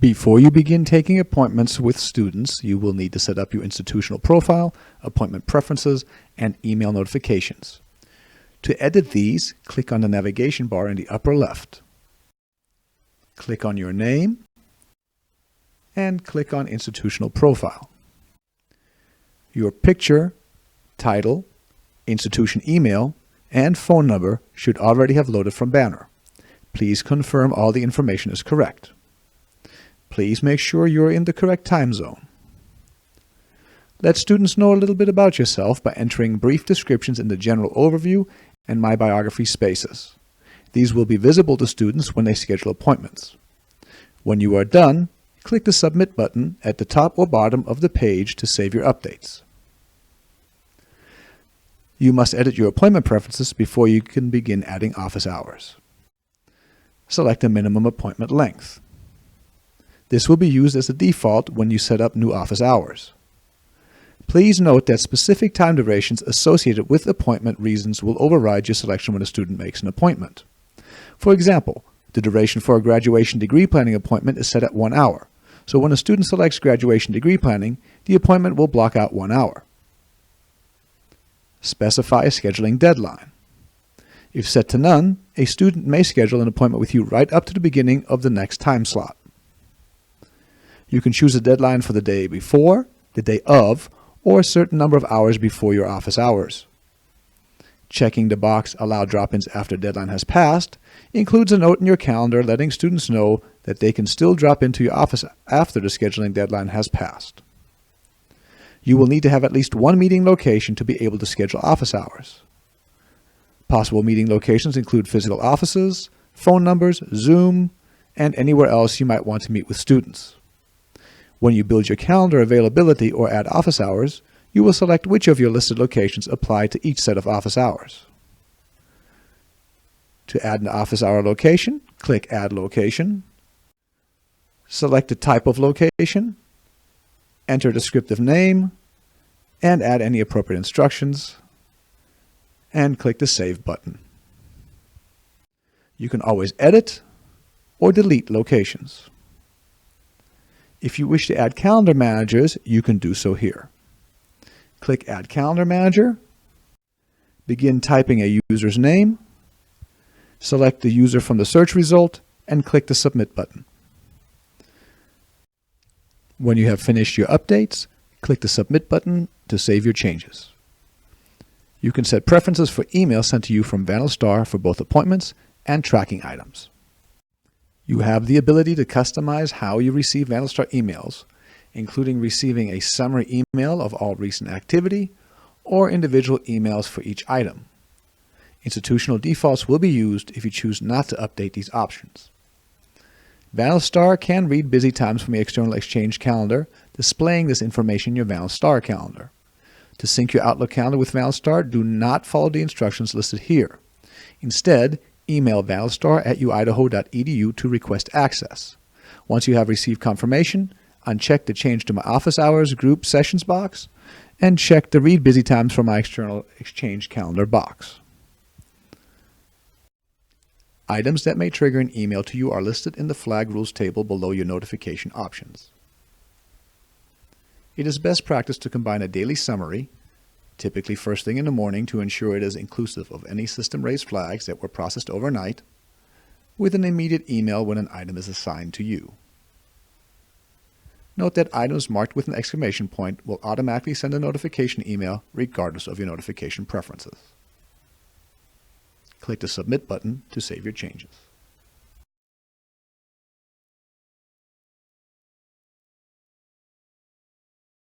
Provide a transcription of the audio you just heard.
Before you begin taking appointments with students, you will need to set up your institutional profile, appointment preferences, and email notifications. To edit these, click on the navigation bar in the upper left. Click on your name and click on Institutional Profile. Your picture, title, institution email, and phone number should already have loaded from Banner. Please confirm all the information is correct. Please make sure you're in the correct time zone. Let students know a little bit about yourself by entering brief descriptions in the general overview and My Biography spaces. These will be visible to students when they schedule appointments. When you are done, click the Submit button at the top or bottom of the page to save your updates. You must edit your appointment preferences before you can begin adding office hours. Select a minimum appointment length. This will be used as a default when you set up new office hours. Please note that specific time durations associated with appointment reasons will override your selection when a student makes an appointment. For example, the duration for a graduation degree planning appointment is set at 1 hour, so when a student selects graduation degree planning, the appointment will block out 1 hour. Specify a scheduling deadline. If set to none, a student may schedule an appointment with you right up to the beginning of the next time slot. You can choose a deadline for the day before, the day of, or a certain number of hours before your office hours. Checking the box Allow drop-ins after deadline has passed includes a note in your calendar letting students know that they can still drop into your office after the scheduling deadline has passed. You will need to have at least one meeting location to be able to schedule office hours. Possible meeting locations include physical offices, phone numbers, Zoom, and anywhere else you might want to meet with students. When you build your calendar availability or add office hours, you will select which of your listed locations apply to each set of office hours. To add an office hour location, click Add Location. Select the type of location, enter a descriptive name, and add any appropriate instructions, and click the Save button. You can always edit or delete locations. If you wish to add calendar managers, you can do so here. Click Add Calendar Manager, begin typing a user's name, select the user from the search result, and click the Submit button. When you have finished your updates, click the Submit button to save your changes. You can set preferences for email sent to you from VandalStar for both appointments and tracking items. You have the ability to customize how you receive VandalStar emails, including receiving a summary email of all recent activity or individual emails for each item. Institutional defaults will be used if you choose not to update these options. VandalStar can read busy times from the external Exchange calendar, displaying this information in your VandalStar calendar. To sync your Outlook calendar with VandalStar, do not follow the instructions listed here. Instead, email vandalstar@uidaho.edu to request access. Once you have received confirmation, uncheck the Change to My Office Hours Group Sessions box and check the Read Busy Times from My External Exchange Calendar box. Items that may trigger an email to you are listed in the Flag Rules table below your notification options. It is best practice to combine a daily summary, typically first thing in the morning to ensure it is inclusive of any system-raised flags that were processed overnight, with an immediate email when an item is assigned to you. Note that items marked with an exclamation point will automatically send a notification email regardless of your notification preferences. Click the Submit button to save your changes.